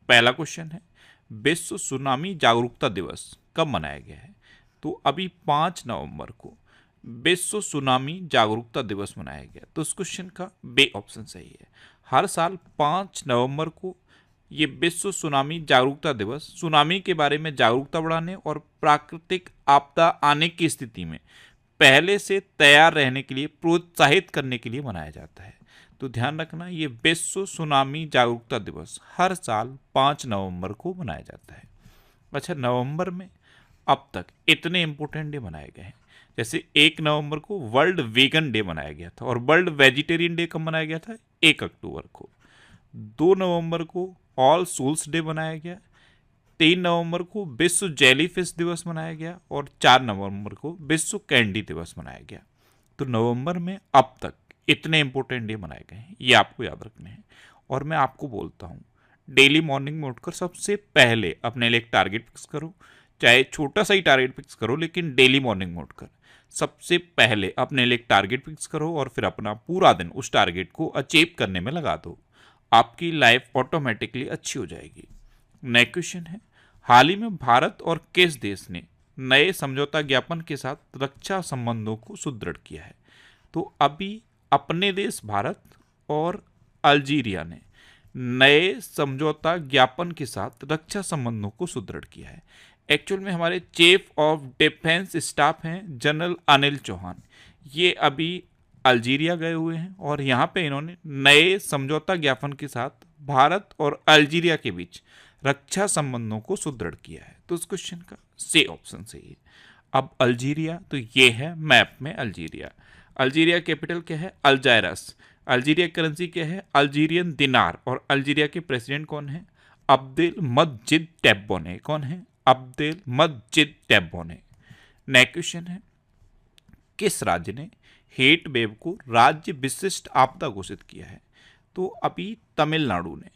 पहला क्वेश्चन है, विश्व सुनामी जागरूकता दिवस कब मनाया गया है? तो अभी 5 नवंबर को विश्व सुनामी जागरूकता दिवस मनाया गया। तो इस क्वेश्चन का बे ऑप्शन सही है। हर साल 5 नवंबर को ये विश्व सुनामी जागरूकता दिवस सुनामी के बारे में जागरूकता बढ़ाने और प्राकृतिक आपदा आने की स्थिति में पहले से तैयार रहने के लिए प्रोत्साहित करने के लिए मनाया जाता है। तो ध्यान रखना, ये विश्व सुनामी जागरूकता दिवस हर साल 5 नवंबर को मनाया जाता है। अच्छा, नवंबर में अब तक इतने इंपॉर्टेंट डे मनाए गए हैं, जैसे 1 नवंबर को वर्ल्ड वेगन डे मनाया गया था, और वर्ल्ड वेजिटेरियन डे कब मनाया गया था? 1 अक्टूबर को। 2 नवंबर को ऑल सोल्स डे मनाया गया। 3 नवंबर को विश्व जेलीफिश दिवस मनाया गया, और 4 नवंबर को विश्व कैंडी दिवस मनाया गया। तो नवंबर में अब तक इतने इंपॉर्टेंट डे मनाए गए हैं, ये आपको याद रखने हैं। और मैं आपको बोलता हूँ, डेली मॉर्निंग में उठकर सबसे पहले अपने लिए एक टारगेट फिक्स करो, चाहे छोटा सा ही टारगेट फिक्स करो, लेकिन डेली मॉर्निंग में उठकर सबसे पहले अपने लिए एक टारगेट फिक्स करो और फिर अपना पूरा दिन उस टारगेट को अचीव करने में लगा दो। आपकी लाइफ ऑटोमेटिकली अच्छी हो जाएगी। नेक्स्ट क्वेश्चन है, हाल ही में भारत और किस देश ने नए समझौता ज्ञापन के साथ रक्षा संबंधों को सुदृढ़ किया है? तो अभी अपने देश भारत और अल्जीरिया ने नए समझौता ज्ञापन के साथ रक्षा संबंधों को सुदृढ़ किया है। एक्चुअल में हमारे चीफ ऑफ डिफेंस स्टाफ हैं जनरल अनिल चौहान, ये अभी अल्जीरिया गए हुए हैं और यहाँ पे इन्होंने नए समझौता ज्ञापन के साथ भारत और अल्जीरिया के बीच रक्षा संबंधों को सुदृढ़ किया है। तो उस क्वेश्चन का सी ऑप्शन सही है। अब अल्जीरिया, तो ये है मैप में अल्जीरिया। अल्जीरिया कैपिटल क्या है? अल्जायरस। अल्जीरिया करेंसी क्या है? अल्जीरियन दिनार। और अल्जीरिया के प्रेसिडेंट कौन है? अब्देल मजीद टेब्बोने। कौन है? अब्देल मजीद टेब्बोने। नेक्स्ट क्वेश्चन है, किस राज्य ने हीट वेव को राज्य विशिष्ट आपदा घोषित किया है? तो अभी तमिलनाडु ने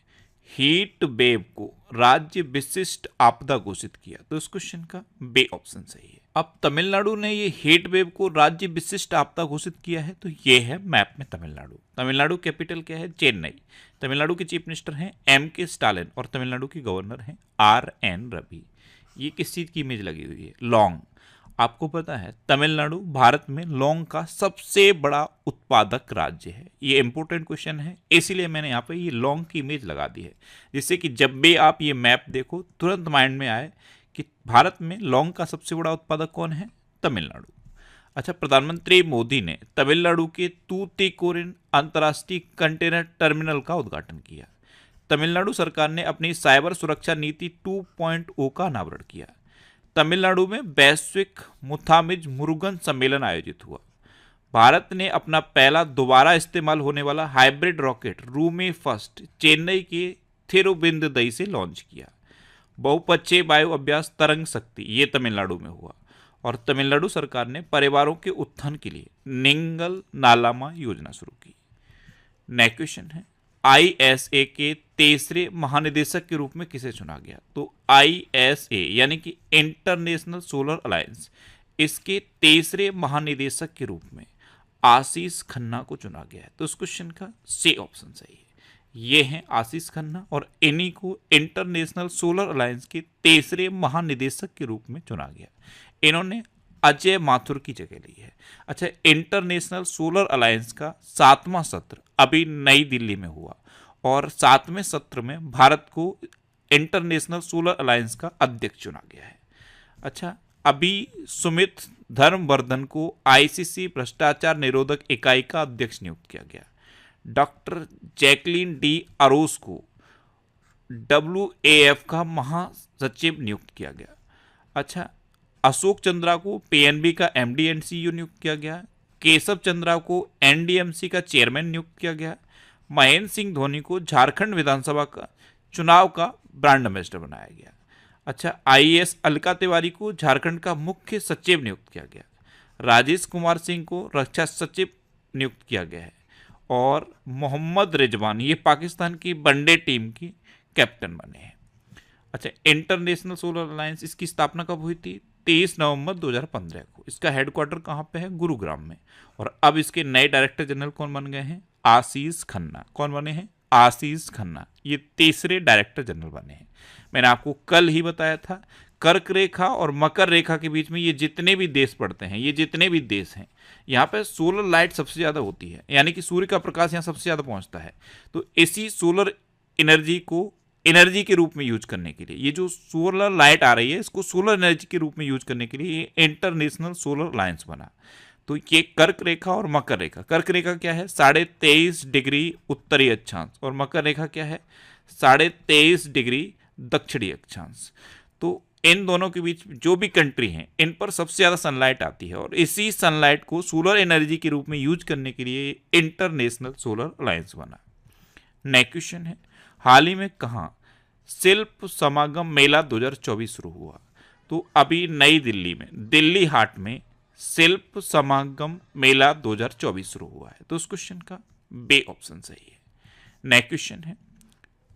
हीट वेव को राज्य विशिष्ट आपदा घोषित किया। तो इस क्वेश्चन का बे ऑप्शन सही है। अब तमिलनाडु ने ये हीट वेव को राज्य विशिष्ट आपदा घोषित किया है, तो ये है मैप में तमिलनाडु। तमिलनाडु कैपिटल क्या है? चेन्नई। तमिलनाडु के चीफ मिनिस्टर हैं M.K. स्टालिन और तमिलनाडु के गवर्नर हैं R.N. रवि। ये किस चीज की इमेज लगी हुई है? लौंग। आपको पता है तमिलनाडु भारत में लौंग का सबसे बड़ा उत्पादक राज्य है। ये इंपॉर्टेंट क्वेश्चन है, इसीलिए मैंने यहाँ पे ये लौंग की इमेज लगा दी है, जिससे कि जब भी आप ये मैप देखो तुरंत माइंड में आए कि भारत में लौंग का सबसे बड़ा उत्पादक कौन है? तमिलनाडु। अच्छा, प्रधानमंत्री मोदी ने तमिलनाडु के तूतीकोरिन अंतर्राष्ट्रीय कंटेनर टर्मिनल का उद्घाटन किया। तमिलनाडु सरकार ने अपनी साइबर सुरक्षा नीति 2.0 का अनावरण किया। तमिलनाडु में वैश्विक मुथामिज मुरुगन सम्मेलन आयोजित हुआ। भारत ने अपना पहला दोबारा इस्तेमाल होने वाला hybrid rocket Rumi first Chennai के थिरुविंददई से लॉन्च किया। बहुपक्षीय वायु अभ्यास तरंग शक्ति ये तमिलनाडु में हुआ। और तमिलनाडु सरकार ने परिवारों के उत्थान के लिए निंगल नालामा योजना शुरू की। नेक्स्ट क्वेश्चन है, ISA के तीसरे महानिदेशक के रूप में किसे चुना गया? तो ISA यानी कि इंटरनेशनल सोलर अलायंस, इसके तीसरे महानिदेशक के रूप में आशीष खन्ना को चुना गया है। तो इस क्वेश्चन का सी ऑप्शन सही है। ये हैं आशीष खन्ना और इन्हीं को इंटरनेशनल सोलर अलायंस के तीसरे महानिदेशक के रूप में चुना गया। इन्होंने अजय माथुर की जगह ली है। अच्छा, इंटरनेशनल सोलर अलायंस का 7वां सत्र अभी नई दिल्ली में हुआ और 7वें सत्र में भारत को इंटरनेशनल सोलर अलायंस का अध्यक्ष चुना गया है। अच्छा, अभी सुमित धर्मवर्धन को ICC भ्रष्टाचार निरोधक इकाई का अध्यक्ष नियुक्त किया गया। डॉक्टर जैकलीन डी अरोस को WAF का महासचिव नियुक्त किया गया। अच्छा, अशोक चंद्रा को PNB का MD एंड CEO नियुक्त किया गया। केशव चंद्रा को NDMC का चेयरमैन नियुक्त किया गया। महेंद्र सिंह धोनी को झारखंड विधानसभा का चुनाव का ब्रांड एम्बेसडर बनाया गया। अच्छा, IAS अलका तिवारी को झारखंड का मुख्य सचिव नियुक्त किया गया। राजेश कुमार सिंह को रक्षा सचिव नियुक्त किया गया है। और मोहम्मद रिजवान ये पाकिस्तान की वनडे टीम की कैप्टन बने हैं। अच्छा, इंटरनेशनल सोलर अलायंस इसकी स्थापना कब हुई थी? 23 नवंबर 2015 को। इसका हेडक्वार्टर कहाँ पे है? गुरुग्राम में। और अब इसके नए डायरेक्टर जनरल कौन बन गए हैं? आशीष खन्ना। कौन बने हैं? आशीष खन्ना ये तीसरे डायरेक्टर जनरल बने हैं। मैंने आपको कल ही बताया था कर्क रेखा और मकर रेखा के बीच में ये जितने भी देश पड़ते हैं, ये जितने भी देश हैं, यहाँ पे सोलर लाइट सबसे ज़्यादा होती है, यानी कि सूर्य का प्रकाश यहाँ सबसे ज़्यादा पहुँचता है। तो इसी सोलर एनर्जी को एनर्जी के रूप में यूज करने के लिए ये जो सोलर लाइट आ रही है, इसको सोलर एनर्जी के रूप में यूज करने के लिए ये इंटरनेशनल सोलर अलायंस बना। तो ये कर्क रेखा और मकर रेखा, कर्क रेखा क्या है 23.5 डिग्री उत्तरी अक्षांश और मकर रेखा क्या है 23.5 डिग्री दक्षिणी अक्षांश। तो इन दोनों के बीच जो भी कंट्री हैं इन पर सबसे ज़्यादा सनलाइट आती है और इसी सनलाइट को सोलर एनर्जी के रूप में यूज करने के लिए इंटरनेशनल सोलर अलायंस बना। नेक्स्ट क्वेश्चन है, हाल ही में कहाँ शिल्प समागम मेला 2024 शुरू हुआ? तो अभी नई दिल्ली में दिल्ली हाट में शिल्प समागम मेला 2024 शुरू हुआ है। तो उस क्वेश्चन का बे ऑप्शन सही है। नेक्स्ट क्वेश्चन है,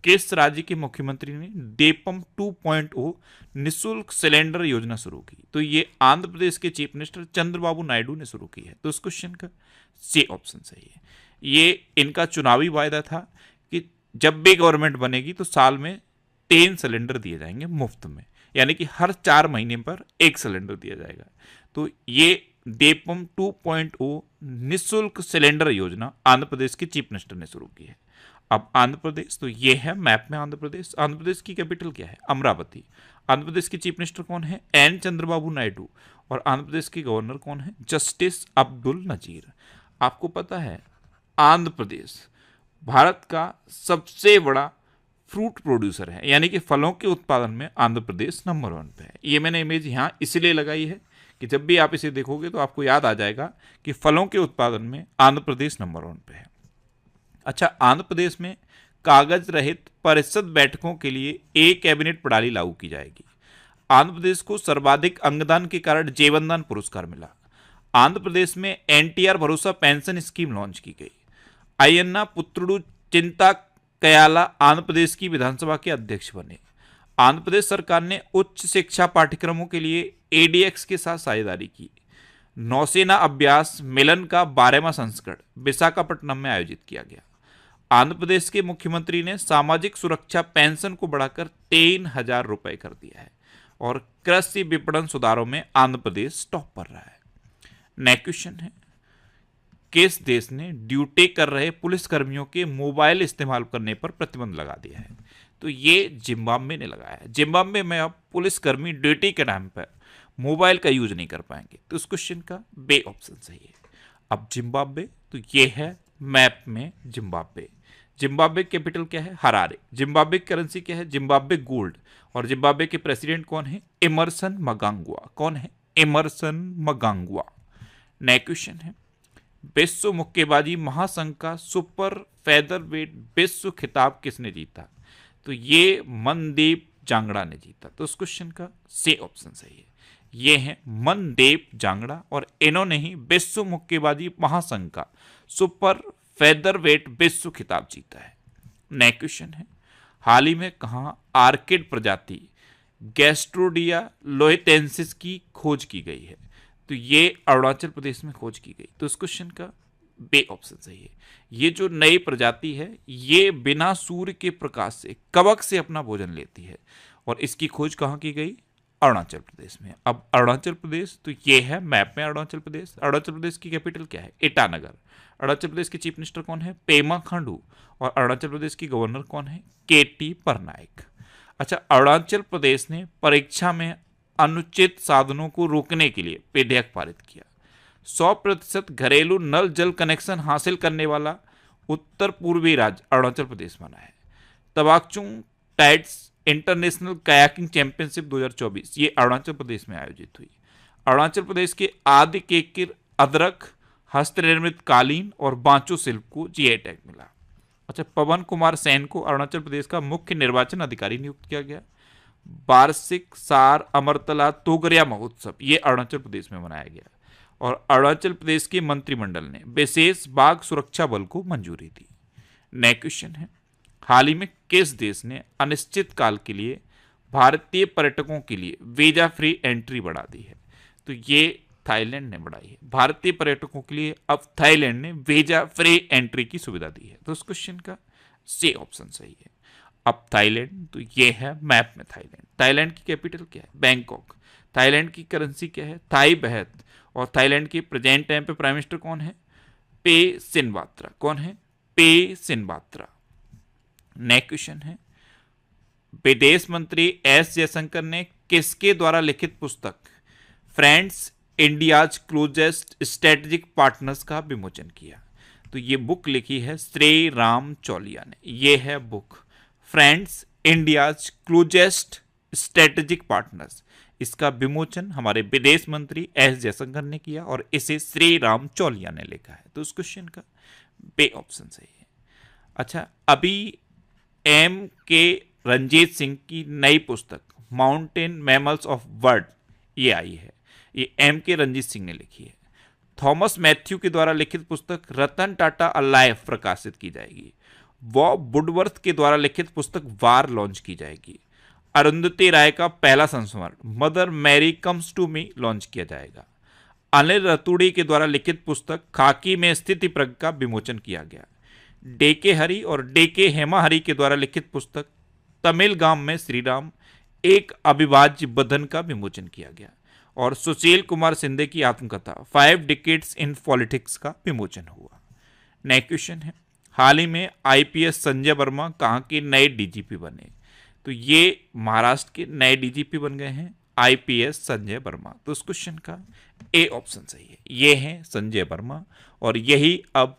किस राज्य के मुख्यमंत्री ने दीपम 2.0 निःशुल्क सिलेंडर योजना शुरू की? तो ये आंध्र प्रदेश के चीफ मिनिस्टर चंद्रबाबू नायडू ने शुरू की है। तो उस क्वेश्चन का सी ऑप्शन सही है। ये इनका चुनावी वायदा था कि जब भी गवर्नमेंट बनेगी तो साल में 3 सिलेंडर दिए जाएंगे मुफ्त में, यानी कि हर 4 महीने पर 1 सिलेंडर दिया जाएगा। तो ये दीपम 2.0 निःशुल्क सिलेंडर योजना आंध्र प्रदेश के चीफ मिनिस्टर ने शुरू की है। अब आंध्र प्रदेश, तो ये है मैप में आंध्र प्रदेश। आंध्र प्रदेश की कैपिटल क्या है? अमरावती। आंध्र प्रदेश के चीफ मिनिस्टर कौन है? एन चंद्रबाबू नायडू। और आंध्र प्रदेश के गवर्नर कौन है? जस्टिस अब्दुल नजीर। आपको पता है आंध्र प्रदेश भारत का सबसे बड़ा फ्रूट प्रोड्यूसर है, यानी कि फलों के उत्पादन में आंध्र प्रदेश नंबर 1 पे है। ये मैंने इमेज यहाँ इसलिए लगाई है कि जब भी आप इसे देखोगे तो आपको याद आ जाएगा कि फलों के उत्पादन में आंध्र प्रदेश नंबर 1 पे है। अच्छा, आंध्र प्रदेश में कागज रहित परिषद बैठकों के लिए एक कैबिनेट प्रणाली लागू की जाएगी। आंध्र प्रदेश को सर्वाधिक अंगदान के कारण जीवनदान पुरस्कार मिला। आंध्र प्रदेश में एनटीआर भरोसा पेंशन स्कीम लॉन्च की गई। अय्यन्ना पुत्रुडु चिंता कयाला आंध्र प्रदेश की विधानसभा के अध्यक्ष बने। आंध्र प्रदेश सरकार ने उच्च शिक्षा पाठ्यक्रमों के लिए एडीएक्स के साथ साझेदारी की। नौसेना अभ्यास मिलन का 12वां संस्करण विशाखापट्टनम में आयोजित किया गया। आंध्र प्रदेश के मुख्यमंत्री ने सामाजिक सुरक्षा पेंशन को बढ़ाकर 3,000 रुपए कर दिया है और कृषि विपणन सुधारों में आंध्र प्रदेश टॉप पर रहा है। नेक्स्ट क्वेश्चन है, किस देश ने ड्यूटी कर रहे पुलिस कर्मियों के मोबाइल इस्तेमाल करने पर प्रतिबंध लगा दिया है? तो ये जिम्बाब्वे ने लगाया है। जिम्बाब्वे में अब पुलिसकर्मी ड्यूटी के टाइम पर मोबाइल का यूज नहीं कर पाएंगे। तो इस क्वेश्चन का बे ऑप्शन सही है। अब जिम्बाब्वे, तो ये है मैप में जिम्बाब्वे। जिम्बाब्वे कैपिटल क्या है? हरारे। जिम्बाब्वे की करेंसी क्या है? Zimbabwe gold. और जिम्बाब्वे के प्रेसिडेंट कौन है? एमरसन मगांगुआ। कौन है? एमरसन मगांगुआ। नेक्स्ट क्वेश्चन है, विश्व मुक्केबाजी महासंघ का सुपर फेदरवेट विश्व खिताब किसने जीता? तो ये मनदीप जांगड़ा ने जीता। तो उस क्वेश्चन का सी ऑप्शन सही है। ये है मनदीप जांगड़ा और इन्होंने ही विश्व मुक्केबाजी महासंघ का सुपर फेदरवेट विश्व खिताब जीता है। नेक्स्ट क्वेश्चन है, हाल ही में कहाँ आर्किड प्रजाति गैस्ट्रोडिया लोएटेंसिस की खोज की गई है? तो ये अरुणाचल प्रदेश में खोज की गई। तो इस क्वेश्चन का बे ऑप्शन सही है। ये जो नई प्रजाति है ये बिना सूर्य के प्रकाश से कवक से अपना भोजन लेती है और इसकी खोज कहाँ की गई? अरुणाचल प्रदेश में। अब अरुणाचल प्रदेश, तो ये है मैप में अरुणाचल प्रदेश। अरुणाचल प्रदेश की कैपिटल क्या है? ईटानगर। अरुणाचल प्रदेश के चीफ मिनिस्टर कौन है? पेमा खांडू। और अरुणाचल प्रदेश की गवर्नर कौन है? केटी परनायक। अच्छा, अरुणाचल प्रदेश ने परीक्षा में अनुचित साधनों को रोकने के लिए विधेयक पारित किया। 100% घरेलू नल जल कनेक्शन हासिल करने वाला उत्तर पूर्वी राज्य अरुणाचल प्रदेश बना है। तवाकचुंग टाइड्स इंटरनेशनल कयाकिंग चैंपियनशिप 2024 ये अरुणाचल प्रदेश में आयोजित हुई। अरुणाचल प्रदेश के आदि केकिर अदरक, हस्तनिर्मित कालीन और बांचो शिल्प को जीआई टैग मिला। अच्छा, पवन कुमार सेन को अरुणाचल प्रदेश का मुख्य निर्वाचन अधिकारी नियुक्त किया गया। वार्षिक सार अमरतला तोगरिया महोत्सव ये अरुणाचल प्रदेश में मनाया गया और अरुणाचल प्रदेश के मंत्रिमंडल ने विशेष बाघ सुरक्षा बल को मंजूरी दी। नेक्स्ट क्वेश्चन है, हाल ही में किस देश ने अनिश्चित काल के लिए भारतीय पर्यटकों के लिए वीजा फ्री एंट्री बढ़ा दी है? तो ये थाईलैंड ने बढ़ाई है। भारतीय पर्यटकों के लिए अब थाईलैंड ने वीजा फ्री एंट्री की सुविधा दी है। तो उस क्वेश्चन का सी ऑप्शन सही है। अब थाईलैंड, तो ये है मैप में थाईलैंड। थाईलैंड की कैपिटल क्या है? बैंकॉक। थाईलैंड की करेंसी क्या है? थाई बहत। और थाईलैंड के प्रेजेंट टाइम पे प्राइम मिनिस्टर कौन है? पे सिनवात्रा। कौन है? पे सिनवात्रा। नेक्स्ट क्वेश्चन है, विदेश मंत्री एस जयशंकर ने किसके द्वारा लिखित पुस्तक friends India's closest strategic partners का विमोचन किया? तो ये बुक लिखी है श्री राम चौलिया ने। ये है book friends India's closest strategic partners. इसका विमोचन हमारे विदेश मंत्री एस जयशंकर ने किया और इसे श्री राम चौलिया ने लिखा है। तो उस क्वेश्चन का बे ऑप्शन सही है। अच्छा, अभी एम के रंजीत सिंह की नई पुस्तक माउंटेन मैमल्स ऑफ वर्ल्ड ये आई है। ये एम के रंजीत सिंह ने लिखी है। थॉमस मैथ्यू के द्वारा लिखित पुस्तक रतन टाटा अलाइव प्रकाशित की जाएगी। बॉब वुडवर्थ के द्वारा लिखित पुस्तक वार लॉन्च की जाएगी। अरुंधति राय का पहला संस्मरण mother Mary comes to me launch किया जाएगा। अनिल रतूड़ी के द्वारा लिखित पुस्तक खाकी में स्थिति प्रज्ञ का विमोचन किया गया। डेके हरि और डेके हेमा हरि के द्वारा लिखित पुस्तक तमिल गाम में श्री राम एक अविभाज्य बंधन का विमोचन किया गया। और सुशील कुमार सिंधे की आत्मकथा 5 डिकेड्स इन पॉलिटिक्स का विमोचन हुआ। नेक्स्ट क्वेश्चन है, हाल ही में आईपीएस संजय वर्मा कहाँ के नए डीजीपी बने? तो ये महाराष्ट्र के नए डीजीपी बन गए हैं आईपीएस संजय वर्मा। तो उस क्वेश्चन का ए ऑप्शन सही है। ये हैं संजय वर्मा और यही अब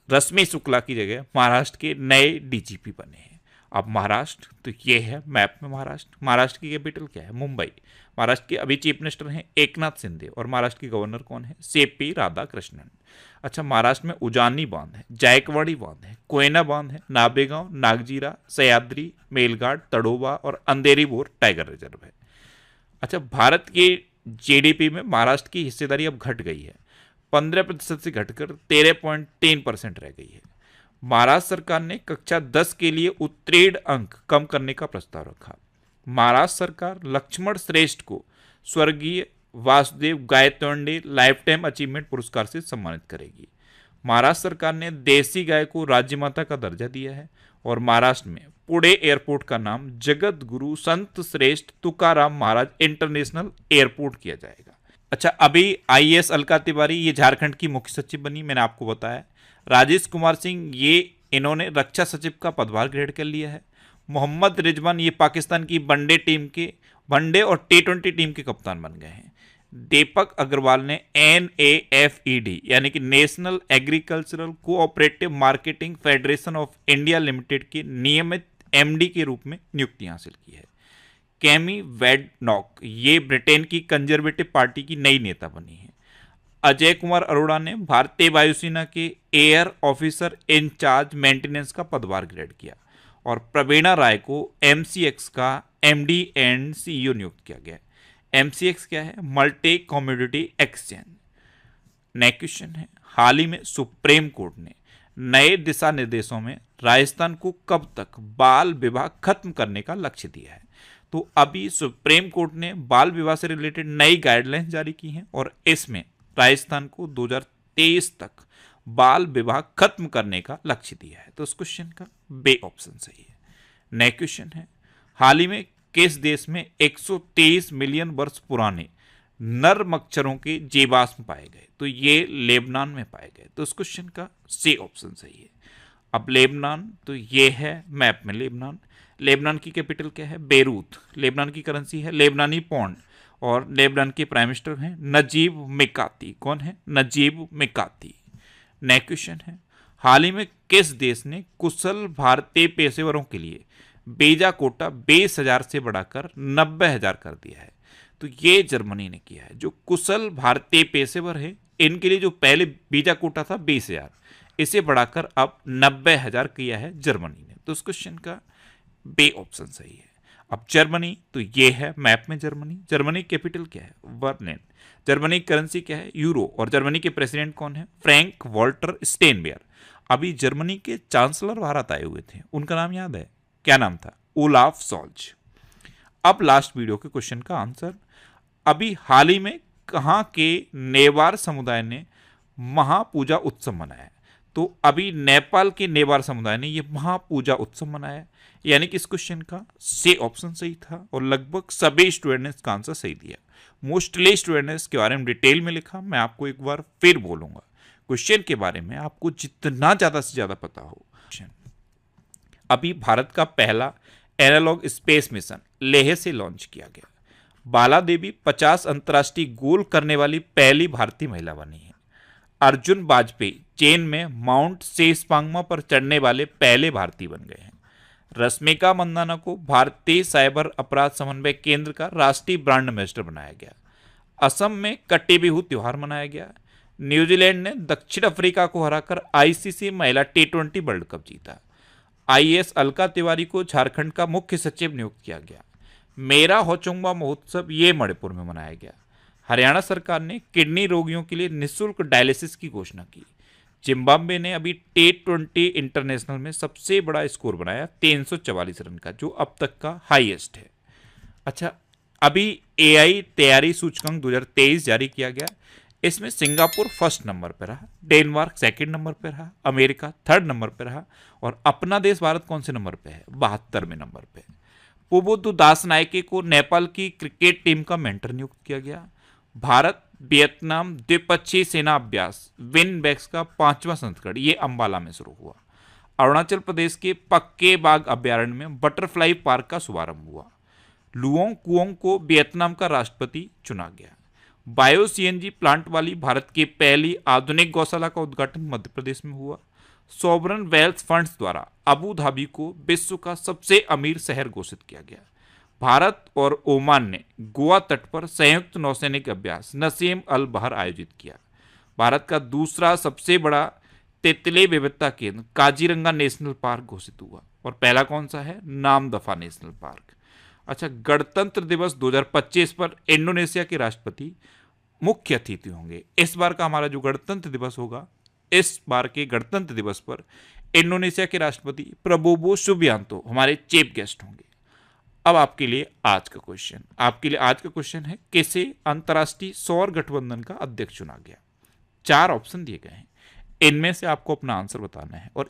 रश्मि शुक्ला की जगह महाराष्ट्र के नए डीजीपी बने हैं। अब महाराष्ट्र, तो ये है मैप में महाराष्ट्र। महाराष्ट्र की कैपिटल क्या है? मुंबई। महाराष्ट्र के अभी चीफ मिनिस्टर हैं एकनाथ शिंदे और महाराष्ट्र के गवर्नर कौन है? सीपी राधाकृष्णन। अच्छा, महाराष्ट्र में उजानी बांध है, जायकवाड़ी बांध है, कोयना बांध है, नाबेगांव, नागजीरा, सह्याद्री, मेलघाट, तड़ोबा और अंधेरी बोर टाइगर रिजर्व है। अच्छा, भारत की जीडीपी में महाराष्ट्र की हिस्सेदारी अब घट गई है, 15% से घटकर 13.3% रह गई है। महाराष्ट्र सरकार ने कक्षा 10 के लिए उत्तीर्ण अंक कम करने का प्रस्ताव रखा। महाराष्ट्र सरकार लक्ष्मण श्रेष्ठ को स्वर्गीय Vasudev Gaitonde life time achievement पुरस्कार से सम्मानित करेगी। महाराष्ट्र सरकार ने देसी गाय को राज्यमाता का दर्जा दिया है और महाराष्ट्र में पुणे एयरपोर्ट का नाम जगत गुरु संत श्रेष्ठ तुकाराम महाराज इंटरनेशनल एयरपोर्ट किया जाएगा। अच्छा, अभी आईएएस अलका तिवारी ये झारखंड की मुख्य सचिव बनी, मैंने आपको बताया। राजेश कुमार सिंह ये इन्होंने रक्षा सचिव का पदभार ग्रहण कर लिया है। मोहम्मद रिजवान ये पाकिस्तान की वनडे टीम के वनडे और टी20 टीम के कप्तान बन गए हैं। दीपक अग्रवाल ने NAFED यानी कि national agricultural cooperative marketing federation of India limited के नियमित MD के रूप में नियुक्ति हासिल की है। कैमी वेडनॉक ये ब्रिटेन की कंजर्वेटिव पार्टी की नई नेता बनी है। अजय कुमार अरोड़ा ने भारतीय वायुसेना के एयर ऑफिसर इंचार्ज मेंटेनेंस का पदभार ग्रहण किया और प्रवीणा राय को MCX का MD एंड CEO नियुक्त किया गया। MCX क्या है? Multi commodity exchange. Next question है, हाल ही में सुप्रीम कोर्ट ने नए दिशा निर्देशों में राजस्थान को कब तक बाल विवाह खत्म करने का लक्ष्य दिया है? तो अभी सुप्रीम कोर्ट ने बाल विवाह से रिलेटेड नई गाइडलाइंस जारी की हैं और इसमें राजस्थान को 2023 तक बाल विवाह खत्म करने का लक्ष्य दिया है। तो उस क्वेश्चन का बे ऑप्शन सही है। नेक्स्ट क्वेश्चन है, हाल ही में किस देश में 123 मिलियन वर्ष पुराने नर मच्छरों के जीवाश्म पाए गए? तो ये लेबनान में पाए गए। तो उस क्वेश्चन का सी ऑप्शन सही है। अब लेबनान, तो ये है मैप में लेबनान। लेबनान की कैपिटल क्या है? बेरूत। लेबनान की करेंसी है लेबनानी पौंड और लेबनान के प्राइम मिनिस्टर हैं नजीब मिकाती। कौन है? नजीब मिकाती। नेक्स्ट क्वेश्चन है, हाल ही में किस देश ने कुशल भारतीय पेशेवरों के लिए वीजा कोटा 20,000 से बढ़ाकर 90,000 कर दिया है? तो ये जर्मनी ने किया है। जो कुशल भारतीय पेशेवर है इनके लिए जो पहले वीजा कोटा था 20,000, इसे बढ़ाकर अब 90,000 किया है जर्मनी ने। तो उस क्वेश्चन का बे ऑप्शन सही है। अब जर्मनी, तो ये है मैप में जर्मनी। जर्मनी कैपिटल क्या है? बर्लिन। जर्मनी की करेंसी क्या है? यूरो। और जर्मनी के प्रेसिडेंट कौन है? Frank Walter Steinmeier. अभी जर्मनी के चांसलर भारत आए हुए थे, उनका नाम याद है? क्या नाम था? ओलाफ सॉल्ज। अब लास्ट वीडियो के क्वेश्चन का आंसर, अभी हाल ही में कहाँ के नेवार समुदाय ने महापूजा उत्सव मनाया? तो अभी नेपाल के नेवार समुदाय ने ये महापूजा उत्सव मनाया, यानी कि इस क्वेश्चन का सी ऑप्शन सही था और लगभग सभी स्टूडेंट ने इसका आंसर सही दिया। मोस्टली स्टूडेंट ने इसके बारे में डिटेल में लिखा। मैं आपको एक बार फिर बोलूंगा क्वेश्चन के बारे में, आपको जितना ज्यादा से ज्यादा पता हो। अभी भारत का पहला एनालॉग स्पेस मिशन लेह से लॉन्च किया गया। बाला देवी 50 अंतर्राष्ट्रीय गोल करने वाली पहली भारतीय महिला बनी है। अर्जुन वाजपेयी चीन में माउंट सेसपांगमा पर चढ़ने वाले पहले भारतीय बन गए हैं। रश्मिका मंदाना को भारतीय साइबर अपराध समन्वय केंद्र का राष्ट्रीय ब्रांड एम्बेसडर बनाया गया। असम में कट्टी बिहू त्योहार मनाया गया। न्यूजीलैंड ने दक्षिण अफ्रीका को हराकर आईसीसी महिला टी20 वर्ल्ड कप जीता। आईएएस अलका तिवारी को झारखंड का मुख्य सचिव नियुक्त किया गया। मेरा होचोंगबा महोत्सव ये मणिपुर में मनाया गया। हरियाणा सरकार ने किडनी रोगियों के लिए निःशुल्क डायलिसिस की घोषणा की। जिम्बाब्वे ने अभी टी20 इंटरनेशनल में सबसे बड़ा स्कोर बनाया 344 रन का, जो अब तक का हाईएस्ट है। अच्छा, अभी एआई तैयारी सूचकांक 2023 जारी किया गया। इसमें सिंगापुर फर्स्ट नंबर पर रहा, डेनमार्क सेकंड नंबर पर रहा, अमेरिका थर्ड नंबर पर रहा और अपना देश भारत कौन से नंबर पे है? 72वें नंबर पे। पुबोधु दास नायके को नेपाल की क्रिकेट टीम का मेंटर नियुक्त किया गया। भारत वियतनाम द्विपक्षीय सेना अभ्यास विनबैक्स का 5वां संस्करण ये अंबाला में शुरू हुआ। अरुणाचल प्रदेश के पक्के बाग अभ्यारण्य में बटरफ्लाई पार्क का शुभारंभ हुआ। लुओंग कुओंग को वियतनाम का राष्ट्रपति चुना गया। बायो सीएनजी प्लांट वाली भारत की पहली आधुनिक गौशाला का उद्घाटन मध्य प्रदेश में हुआ। सॉवरन वेल्थ फंड्स द्वारा अबू धाबी को विश्व का सबसे अमीर शहर घोषित किया गया। भारत और ओमान ने गोवा तट पर संयुक्त नौसैनिक अभ्यास नसीम अल बहर आयोजित किया। भारत का दूसरा सबसे बड़ा तितली विविधता केंद्र काजीरंगा नेशनल पार्क घोषित हुआ और पहला कौन सा है? Namdapha national park. अच्छा, गणतंत्र दिवस 2025 पर इंडोनेशिया के राष्ट्रपति मुख्य अतिथि होंगे। इस बार का हमारा जो गणतंत्र दिवस होगा, इस बार के गणतंत्र दिवस पर इंडोनेशिया के राष्ट्रपति प्रबोवो सुबियांतो हमारे चीफ गेस्ट होंगे। अब आपके लिए आज का क्वेश्चन है, किसे अंतर्राष्ट्रीय सौर गठबंधन का अध्यक्ष चुना गया? 4 ऑप्शन दिए गए हैं, इनमें से आपको अपना आंसर बताना है और